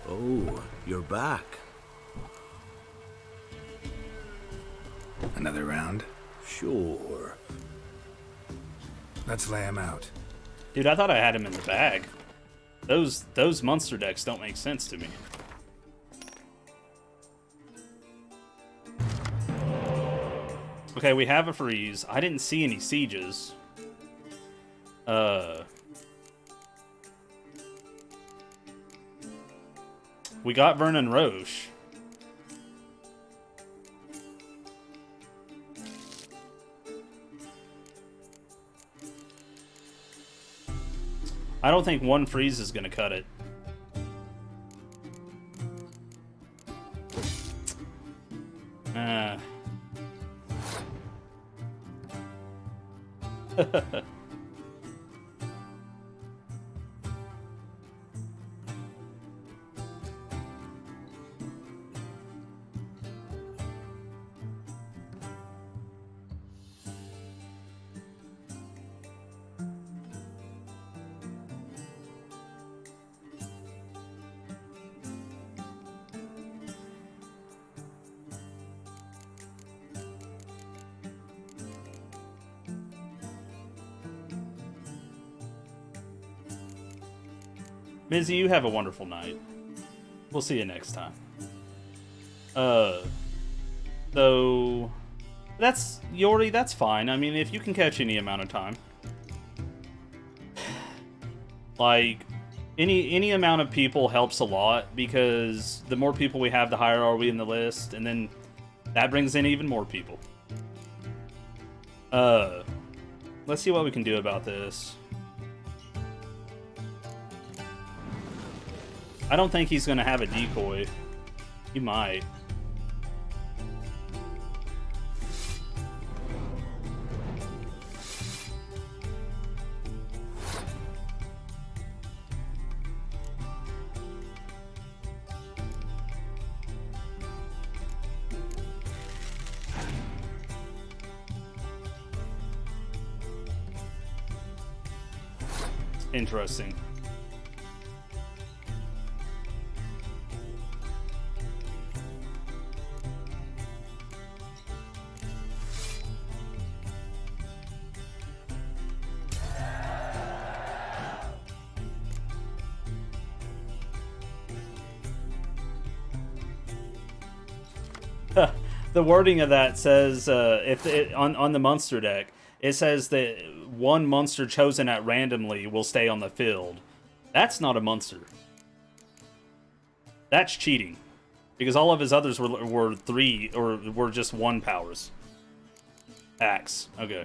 Oh, you're back. Another round? Sure. Let's lay him out. Dude, I thought I had him in the bag. Those monster decks don't make sense to me. Okay, we have a freeze. I didn't see any sieges. We got Vernon Roche. I don't think one freeze is gonna cut it. Mizzy, you have a wonderful night. We'll see you next time. So that's Yori, that's fine. I mean, if you can catch any amount of time. Like any amount of people helps a lot, because the more people we have, the higher are we in the list, and then that brings in even more people. Let's see what we can do about this. I don't think he's gonna have a decoy. He might. Interesting. The wording of that says, on the monster deck, it says that one monster chosen at randomly will stay on the field. That's not a monster. That's cheating, because all of his others were 3 or were just 1 powers. Axe. Okay.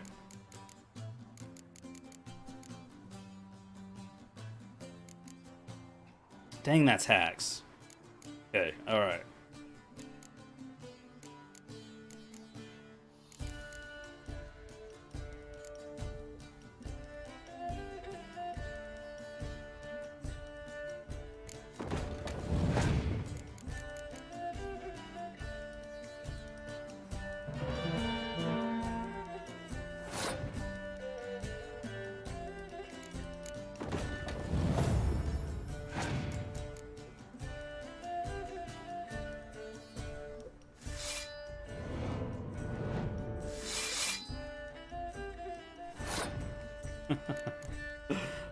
Dang, that's hacks. Okay. All right.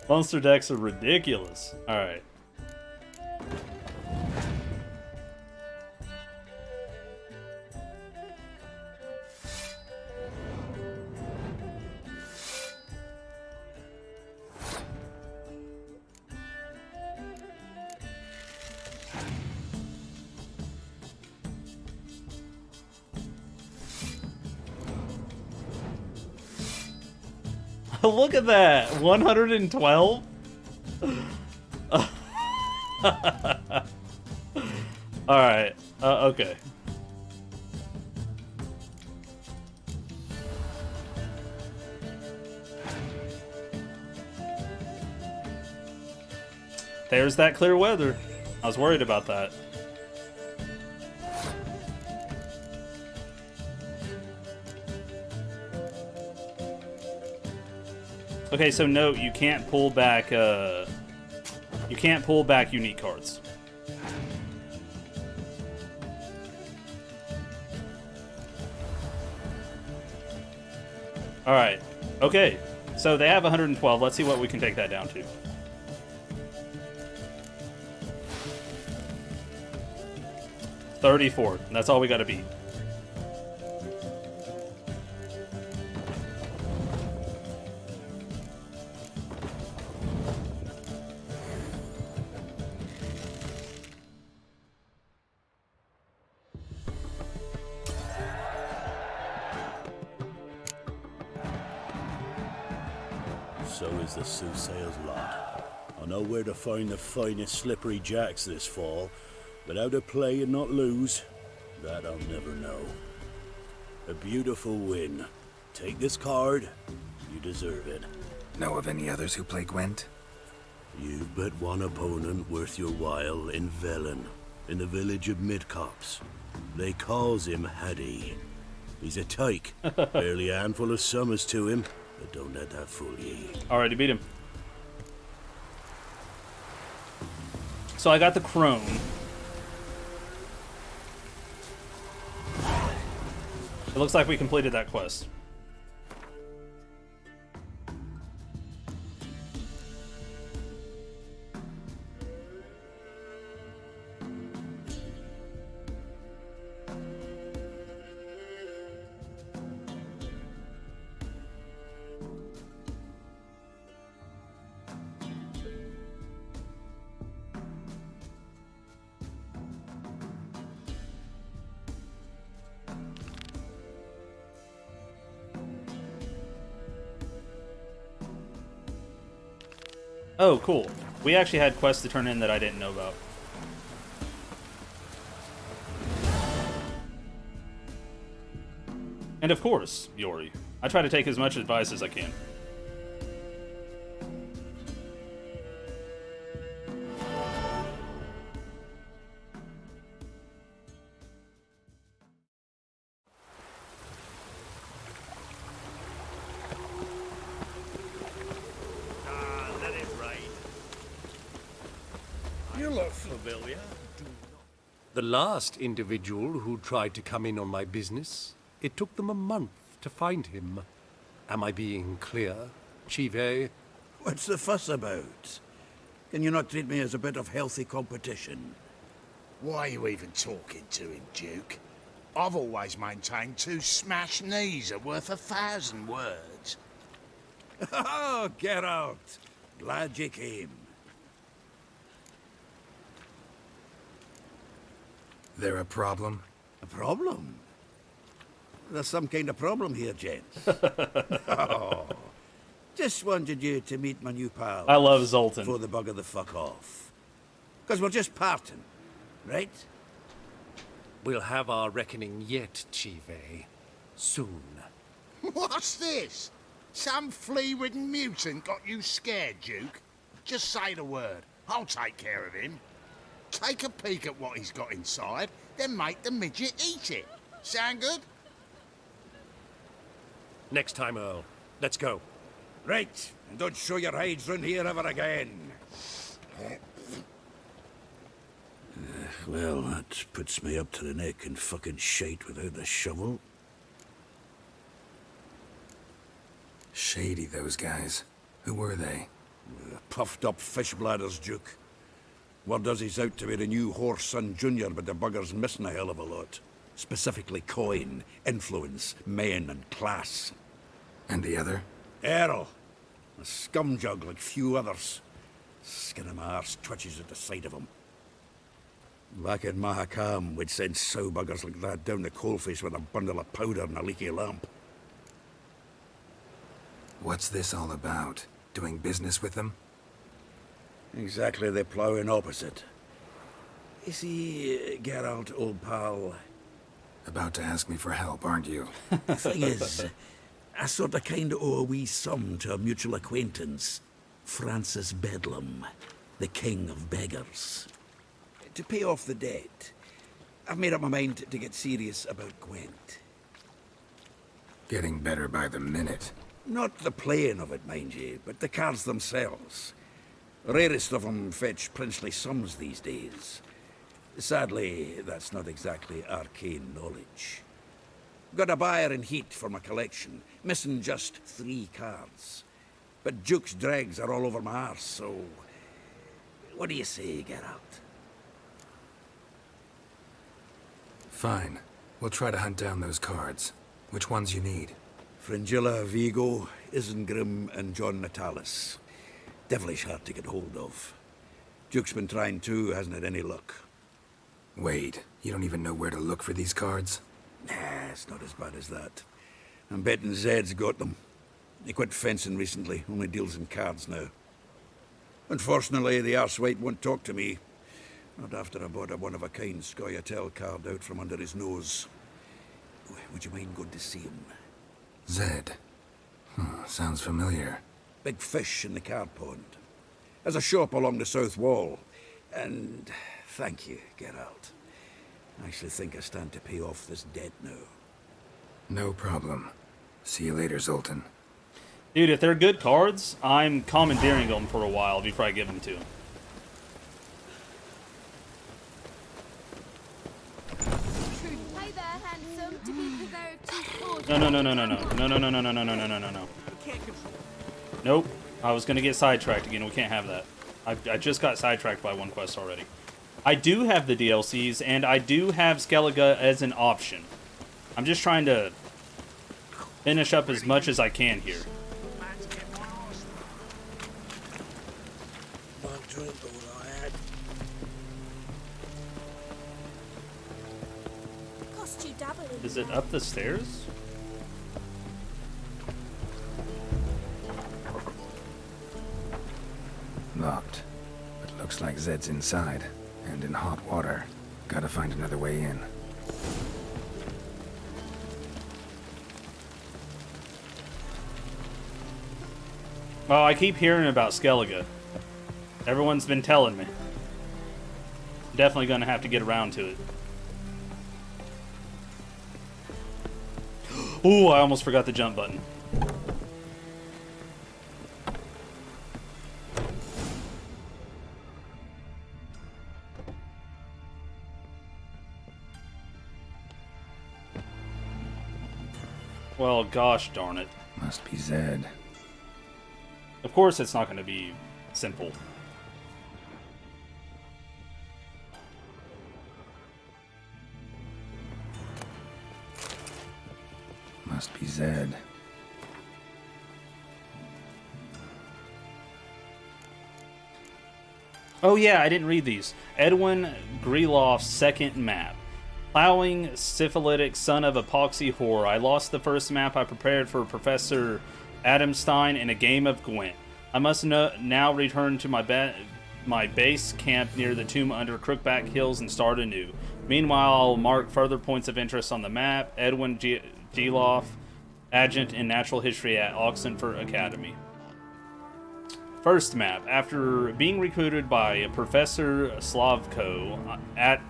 Monster decks are ridiculous. Alright. Look at that! 112? Alright. Okay. There's that clear weather. I was worried about that. Okay, so note, you can't pull back unique cards. All right. Okay. So they have 112. Let's see what we can take that down to. $34. That's all we got to beat. So is the soothsayer's lot. I know where to find the finest slippery jacks this fall, but how to play and not lose, that I'll never know. A beautiful win. Take this card. You deserve it. Know of any others who play Gwent? You've but one opponent worth your while in Velen, in the village of Midcops. They calls him Haddy. He's a tyke, barely a handful of summers to him, but don't let that fool ye. Already beat him. So I got the crone. It looks like we completed that quest. Oh, cool. We actually had quests to turn in that I didn't know about. And of course, Yori. I try to take as much advice as I can. You look familiar. The last individual who tried to come in on my business, it took them a month to find him. Am I being clear, Chive? What's the fuss about? Can you not treat me as a bit of healthy competition? Why are you even talking to him, Duke? I've always maintained 2 smashed knees are worth 1,000 words. Oh, Geralt! Glad you came. There a problem? A problem? There's some kind of problem here, gents. Oh, just wanted you to meet my new pal. I love Zoltan. Before the bugger the fuck off. Because we're just parting, right? We'll have our reckoning yet, Chive. Soon. What's this? Some flea-ridden mutant got you scared, Duke? Just say the word. I'll take care of him. Take a peek at what he's got inside, then make the midget eat it. Sound good? Next time, Earl. Let's go. Right, and don't show your hides round here ever again. Well, that puts me up to the neck in fucking shite without the shovel. Shady, those guys. Who were they? Puffed up fish bladders, Duke. Word does he's out to be the new Horse Son Jr., but the bugger's missing a hell of a lot. Specifically coin, influence, men, and class. And the other? Earl. A scumjug like few others. Skin of my arse twitches at the sight of him. Back in Mahakam, we'd send sow buggers like that down the coalface with a bundle of powder and a leaky lamp. What's this all about? Doing business with them? Exactly the ploughing opposite. You see, Geralt, old pal, About to ask me for help, aren't you? the thing is, I sort of kind of owe a wee sum to a mutual acquaintance, Francis Bedlam, the king of beggars. To pay off the debt, I've made up my mind to get serious about Gwent. Getting better by the minute. Not the playing of it, mind you, but the cards themselves. Rarest of them fetch princely sums these days. Sadly, that's not exactly arcane knowledge. Got a buyer in heat for my collection, missing just 3 cards. But Duke's dregs are all over my arse, so... What do you say, Geralt? Fine. We'll try to hunt down those cards. Which ones you need? Fringilla, Vigo, Isengrim, and John Natalis. Devilish hard to get hold of. Duke's been trying too, hasn't had any luck. Wait, you don't even know where to look for these cards? Nah, it's not as bad as that. I'm betting Zed's got them. He quit fencing recently, only deals in cards now. Unfortunately, the arsewite won't talk to me. Not after I bought a one-of-a-kind Scoia'tael card out from under his nose. Would you mind going to see him? Zed. Sounds familiar. Big fish in the card pond. Has a shop along the south wall. And thank you, Geralt. I actually think I stand to pay off this debt now. No problem. See you later, Zoltan. Dude, if they're good cards, I'm commandeering them for a while before I give them to him. Hi there, handsome. To be preserved to No. Nope. I was gonna get sidetracked again. We can't have that. I just got sidetracked by one quest already. I do have the DLCs, and I do have Skellige as an option. I'm just trying to finish up as much as I can here. cost you double. Is it up the stairs? Locked. But looks like Zed's inside. And in hot water. Gotta find another way in. Oh, I keep hearing about Skellige. Everyone's been telling me. Definitely gonna have to get around to it. Ooh, I almost forgot the jump button. Well, gosh darn it. Must be Zed. Of course it's not going to be simple. Must be Zed. Oh yeah, I didn't read these. Edwin Greelof's second map. Plowing syphilitic son of epoxy whore. I lost the first map I prepared for Professor Adamstein in a game of Gwent. I must now return to my base camp near the tomb under Crookback Hills and start anew. Meanwhile, I'll mark further points of interest on the map. Edwin Geloff, adjunct in natural history at Oxenford Academy. First map. After being recruited by Professor Slavko at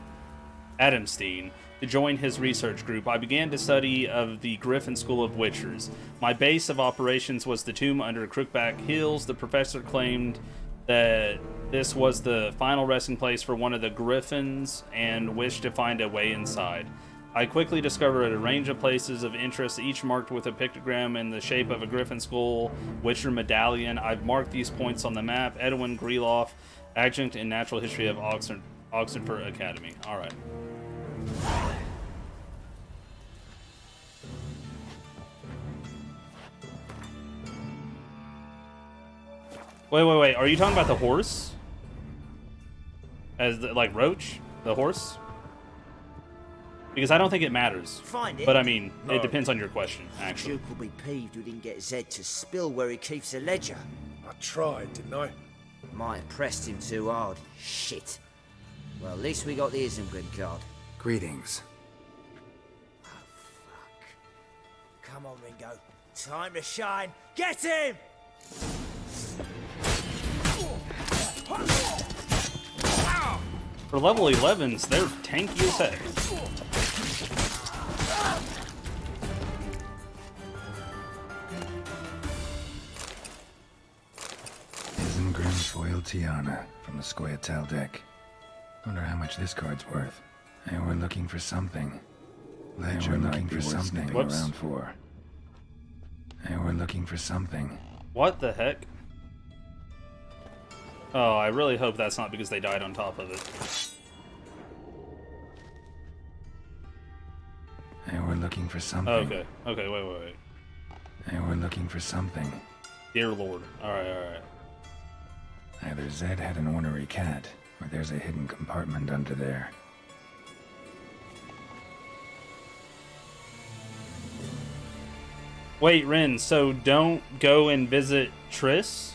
Adamstein to join his research group, I began to study of the Griffin School of Witchers. My base of operations was the tomb under Crookback Hills. The professor claimed that this was the final resting place for one of the Griffins and wished to find a way inside. I quickly discovered a range of places of interest, each marked with a pictogram in the shape of a Griffin skull, Witcher medallion. I've marked these points on the map. Edwin Greeloff, adjunct in natural history of Oxenford Academy. All right. Wait. Are you talking about the horse? As the, like Roach, the horse? Because I don't think it matters. Find it. But I mean, it depends on your question, actually. Duke will be peeved we didn't get Zed to spill where he keeps the ledger. I tried, didn't I? Might have pressed him too hard. Shit. Well, at least we got the Isengrim card. Greetings. Oh, fuck. Come on, Ringo. Time to shine. Get him! For level 11s, they're tanky as heck. Isengrim foil Tiana from the Scoia'tael deck. Wonder how much this card's worth. They were looking for something. They were looking for something around 4. They were looking for something. What the heck? Oh, I really hope that's not because they died on top of it. They were looking for something. Okay. Okay, wait. They were looking for something. Dear Lord. Alright. Either Zed had an ornery cat, or there's a hidden compartment under there. Wait, Ren, so don't go and visit Triss?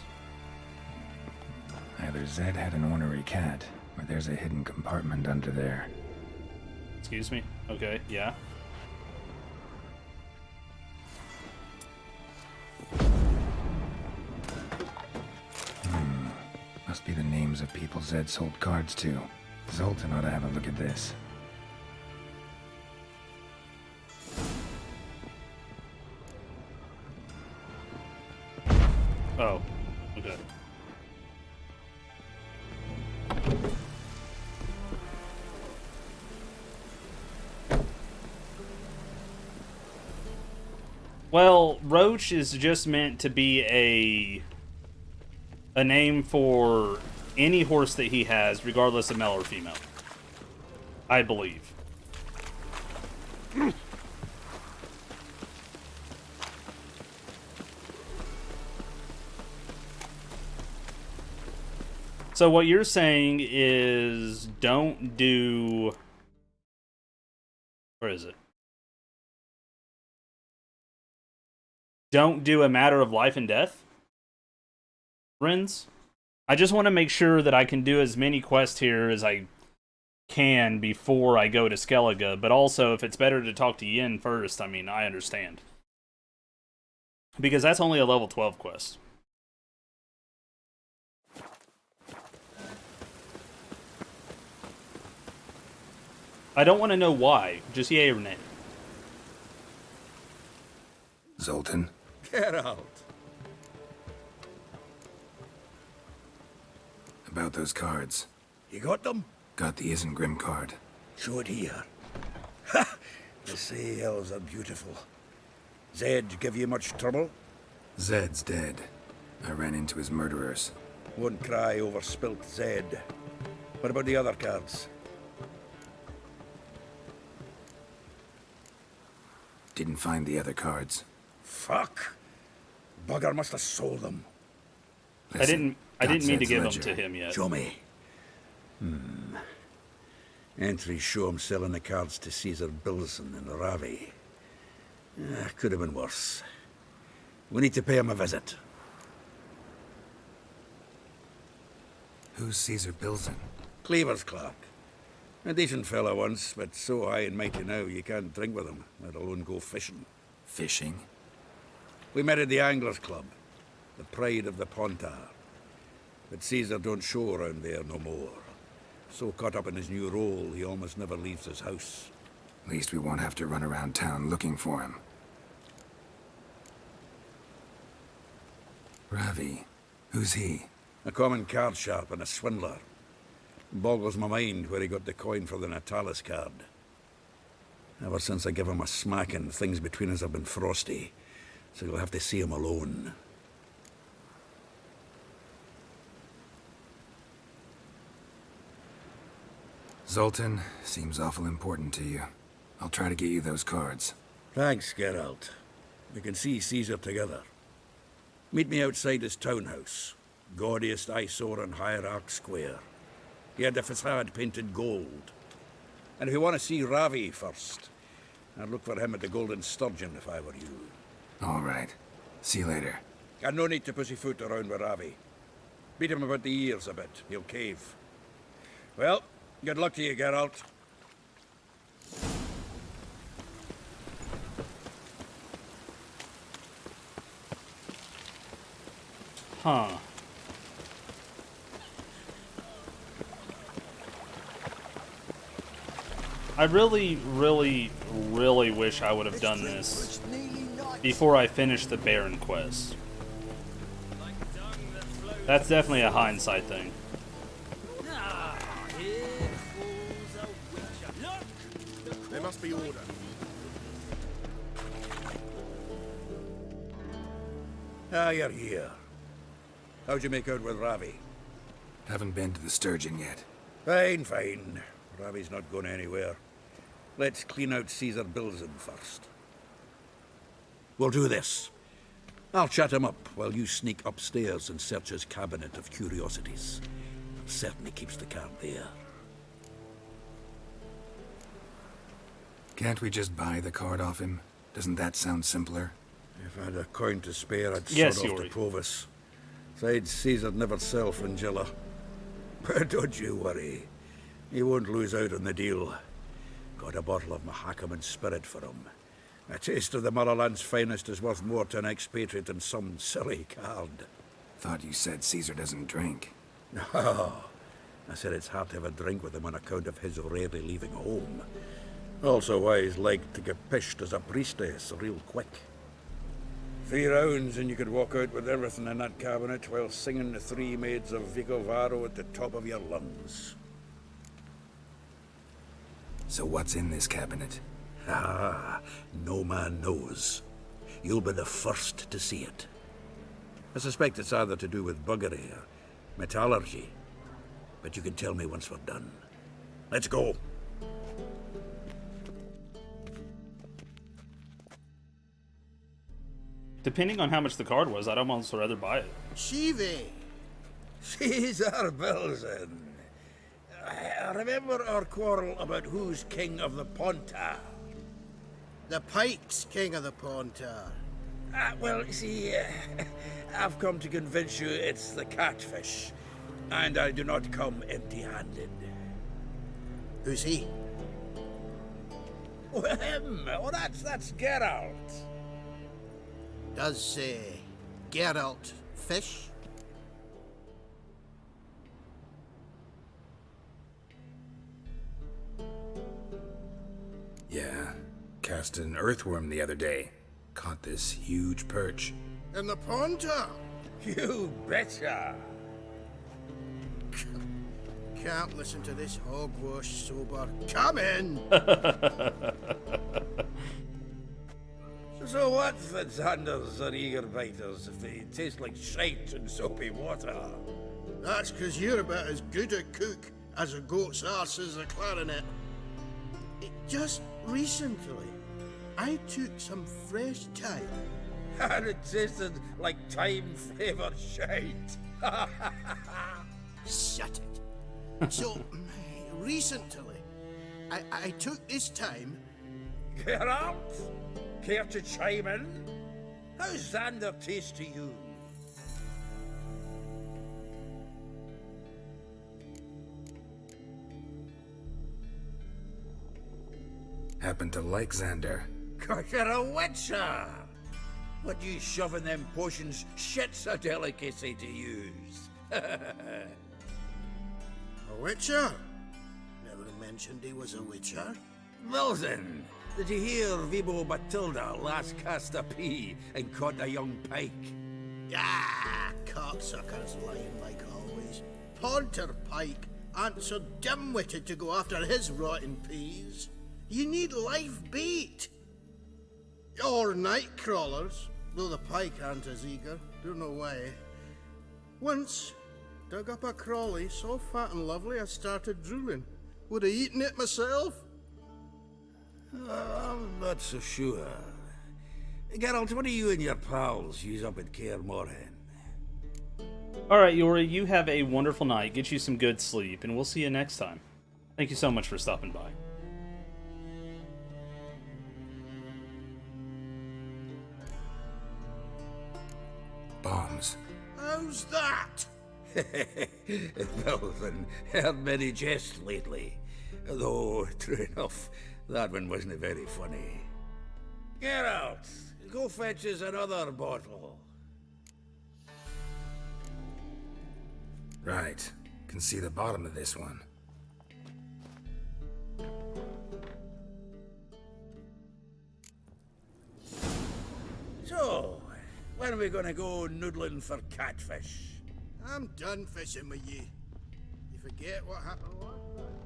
Either Zed had an ornery cat, or there's a hidden compartment under there. Excuse me? Okay, yeah. Must be the names of people Zed sold cards to. Zoltan ought to have a look at this. Oh, okay. Well, Roach is just meant to be a name for any horse that he has, regardless of male or female. I believe. So what you're saying is don't do... Where is it? Don't do a matter of life and death? Friends? I just want to make sure that I can do as many quests here as I can before I go to Skellige, but also if it's better to talk to Yin first, I mean, I understand. Because that's only a level 12 quest. I don't want to know why, just yay or nay. Zoltan? Get out. About those cards. You got them? Got the Isengrim card. Show it here. Ha! The Sea Elves are beautiful. Zed give you much trouble? Zed's dead. I ran into his murderers. Won't cry over spilt Zed. What about the other cards? Didn't find the other cards. Fuck. Bugger must have sold them. Listen, I didn't mean to Zed's give ledger. them to him yet. Show me. Entries show him selling the cards to Caesar Bilson in Ravi. Could have been worse. We need to pay him a visit. Who's Caesar Bilson? Cleaver's clerk. A decent fellow once, but so high and mighty now you can't drink with him, let alone go fishing. Fishing? We met at the Anglers Club, the pride of the Pontar. But Caesar don't show around there no more. So caught up in his new role, he almost never leaves his house. At least we won't have to run around town looking for him. Ravi. Who's he? A common card sharp and a swindler. Boggles my mind where he got the coin for the Natalis card. Ever since I gave him a smacking, things between us have been frosty. So you'll have to see him alone. Zoltan, seems awful important to you. I'll try to get you those cards. Thanks, Geralt. We can see Caesar together. Meet me outside his townhouse. Gaudiest eyesore on Hierarch Square. He had the facade painted gold. And if you want to see Ravi first, I'd look for him at the Golden Sturgeon if I were you. All right. See you later. And no need to pussyfoot around with Ravi. Beat him about the ears a bit. He'll cave. Well, good luck to you, Geralt. Huh. I really wish I would have done this before I finished the Baron quest. That's definitely a hindsight thing. Must be order. Ah, you're here. How'd you make out with Ravi? Haven't been to the Sturgeon yet. Fine, fine. Ravi's not going anywhere. Let's clean out Caesar Bilzen first. We'll do this. I'll chat him up while you sneak upstairs and search his cabinet of curiosities. Certainly keeps the card there. Can't we just buy the card off him? Doesn't that sound simpler? If I had a coin to spare, I'd Yes, sod off Yuri. to Provis. Besides, Caesar'd never sell Fringilla. But don't you worry. He won't lose out on the deal. Got a bottle of Mahakaman spirit for him. A taste of the motherland's finest is worth more to an expatriate than some silly card. Thought you said Caesar doesn't drink. No. I said it's hard to have a drink with him on account of his rarely leaving home. Also why he's like to get pished as a priestess real quick. 3 rounds and you could walk out with everything in that cabinet while singing the 3 Maids of Vicovaro at the top of your lungs. So what's in this cabinet? Ah, no man knows. You'll be the first to see it. I suspect it's either to do with buggery or metallurgy. But you can tell me once we're done. Let's go. Depending on how much the card was, I'd almost rather buy it. Shivi! Caesar Bilzen. I remember our quarrel about who's king of the Pontar. The Pike's king of the Pontar. Well, you see, I've come to convince you it's the catfish. And I do not come empty-handed. Who's he? Well, him. Oh, that's Geralt. Does Geralt fish? Yeah. Cast an earthworm the other day. Caught this huge perch. In the Pontar? You betcha. Can't listen to this hogwash sober. Come in! So what's the Xanders or eager biters if they taste like shite and soapy water? That's 'cause you're about as good a cook as a goat's arse is a clarinet. Just recently, I took some fresh thyme. And it tasted like thyme-flavoured shite. Shut it. So, recently, I took this time. Geralt, care to chime in? How's Xander taste to you? Happen to like Xander. 'Cause you're a witcher. What you shoving them potions? Shit's a delicacy to use. A witcher? Never mentioned he was a witcher. Wilson, did you hear Vibo Matilda last cast a pea and caught a young pike? Ah, cocksuckers lying like always. Pontar Pike aren't so dim-witted to go after his rotten peas. You need live bait. Or night crawlers, though the pike aren't as eager. Don't know why. Once, dug up a crawly so fat and lovely I started drooling. Would have eaten it myself. I'm not so sure. Geralt, what do you and your pals use up at Kaer Morhen? Alright, Yuri, you have a wonderful night. Get you some good sleep, and we'll see you next time. Thank you so much for stopping by. Bombs. How's that? Wilson, heard many jests lately. Though, true enough, that one wasn't very funny. Geralt, go fetch us another bottle. Right. Can see the bottom of this one. So, when are we gonna go noodling for catfish? I'm done fishing with you. You forget what happened last time?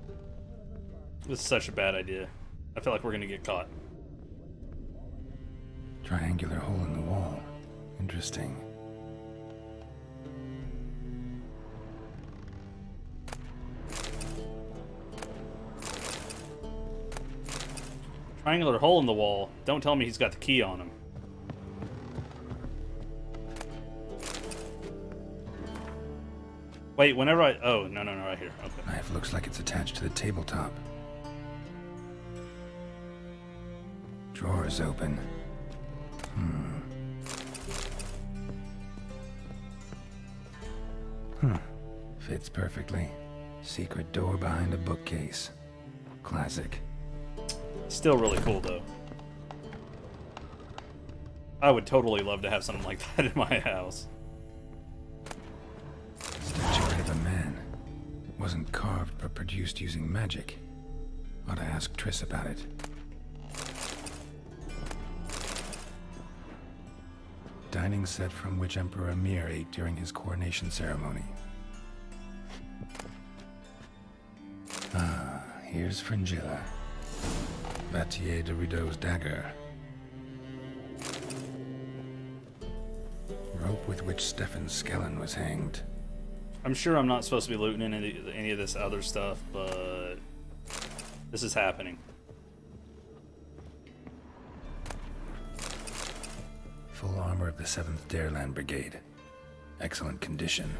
This is such a bad idea. I feel like we're gonna get caught. Triangular hole in the wall. Interesting. Triangular hole in the wall. Don't tell me he's got the key on him. Wait, whenever I... Oh, no, right here. Okay. Knife looks like it's attached to the tabletop. Drawer is open. Fits perfectly. Secret door behind a bookcase. Classic. Still really cool, though. I would totally love to have something like that in my house. Statuette of a man. Wasn't carved but produced using magic. Ought to ask Triss about it. Dining set from which Emperor Emir ate during his coronation ceremony. Ah, here's Fringilla. Vatier de Rideau's dagger. Rope with which Stefan Skellen was hanged. I'm sure I'm not supposed to be looting any of this other stuff, but this is happening. Full armor of the 7th Dareland Brigade. Excellent condition.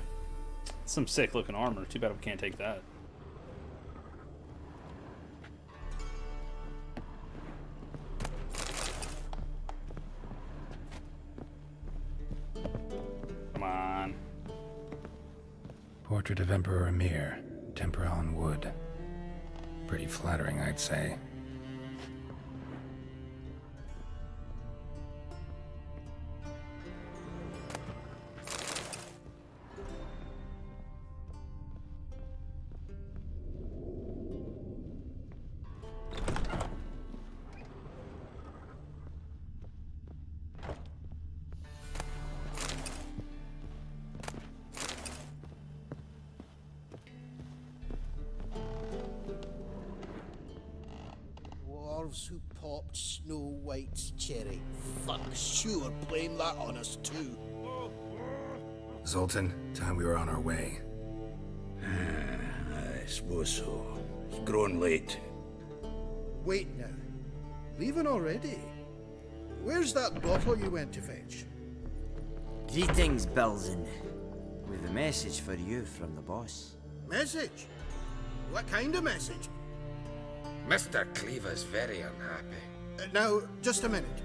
Some sick looking armor. Too bad we can't take that. Come on. Portrait of Emperor Emir. Tempera on wood. Pretty flattering, I'd say. Who popped Snow White's cherry. Fuck, sure, blame that on us too. Zoltan, time we were on our way. I suppose so. It's growing late. Wait now. Leaving already? Where's that bottle you went to fetch? Greetings, Belzen. With a message for you from the boss. Message? What kind of message? Mr. Cleaver's very unhappy. Now, just a minute.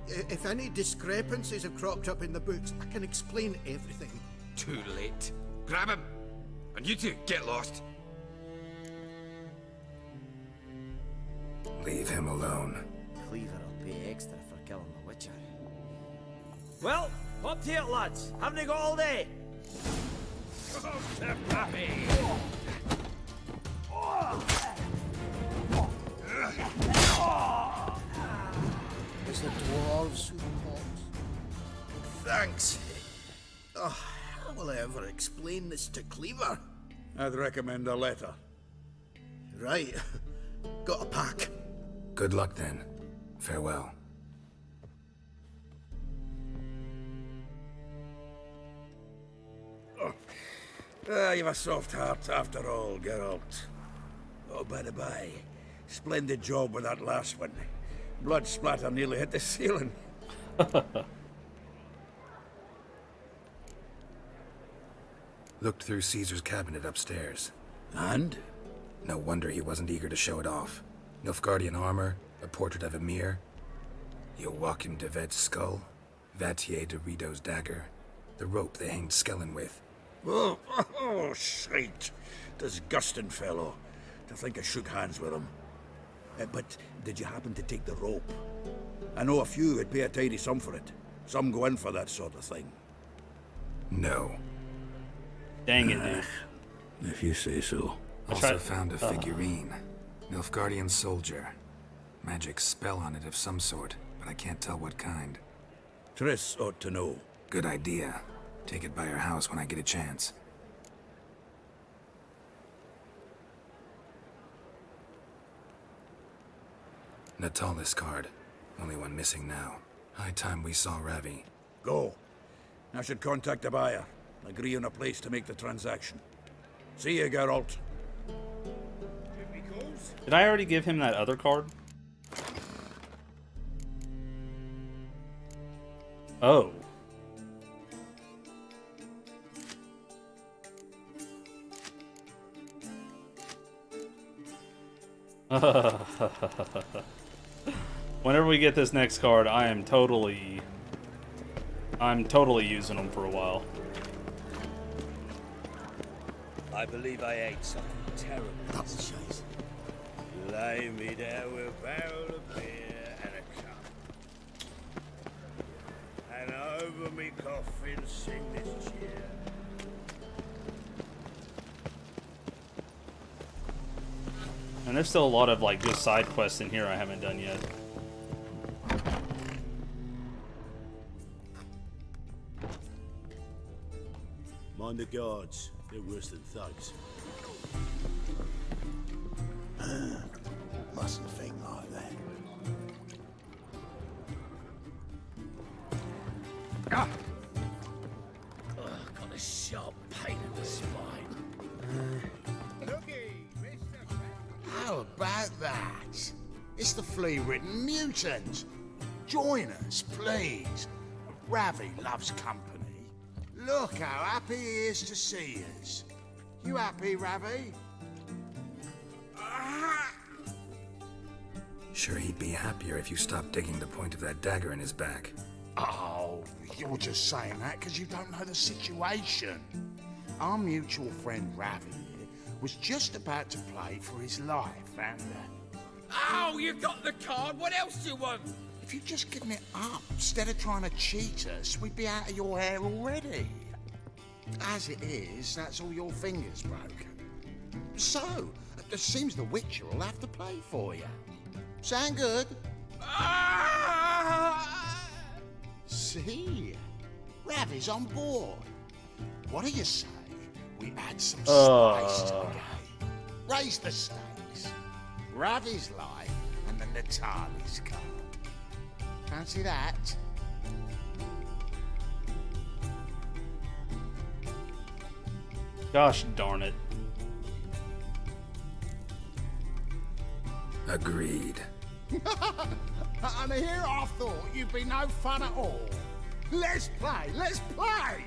If any discrepancies have cropped up in the books, I can explain everything. Too late. Grab him! And you two, get lost. Leave him alone. Cleaver will pay extra for killing the Witcher. Well, up to it, lads. Haven't you got all day? Was the dwarves who popped? Thanks. Oh, how will I ever explain this to Cleaver? I'd recommend a letter. Right. Got a pack. Good luck then. Farewell. You've a soft heart after all, Geralt. Oh, by the by, splendid job with that last one. Blood splatter nearly hit the ceiling. Looked through Caesar's cabinet upstairs. And? No wonder he wasn't eager to show it off. Nilfgaardian armor, a portrait of Emir, Joachim de Ved's skull, Vatier de Rideau's dagger, the rope they hanged Skellen with. Oh, shite. Disgusting fellow. To think I shook hands with him. But did you happen to take the rope? I know a few would pay a tidy sum for it. Some go in for that sort of thing. No. Dang it, dude. If you say so. Also found a figurine. Nilfgaardian soldier. Magic spell on it of some sort, but I can't tell what kind. Triss ought to know. Good idea. Take it by her house when I get a chance. Natalis card. Only one missing now. High time we saw Ravi. Go. I should contact the buyer. Agree on a place to make the transaction. See you, Geralt. Did I already give him that other card? Oh. Whenever we get this next card, I'm totally using them for a while. I believe I ate something terrible. That's nice. Lay me down with a barrel of beer and a cup. And over me coffin sing this cheer. And there's still a lot of like just side quests in here I haven't done yet. Mind the guards. They're worse than thugs. Mustn't think like that. Ah! Ugh, got a sharp pain in the spine. How about that? It's the flea-ridden mutant. Join us, please. Ravi loves company. Look how happy he is to see us. You happy, Ravi? Sure, he'd be happier if you stopped digging the point of that dagger in his back. Oh, you're just saying that because you don't know the situation. Our mutual friend Ravi here was just about to play for his life, and Oh, you got the card. What else do you want? if you'd just given it up instead of trying to cheat us, we'd be out of your hair already. As it is, that's all your fingers broken. So, it seems the Witcher will have to play for you. Sound good? See? Ravi's on board. What do you say? We add some spice to the game. Raise the stakes. Ravi's life and the Natalis card. Fancy that? Gosh darn it. Agreed. And here I thought you'd be no fun at all. Let's play, let's play!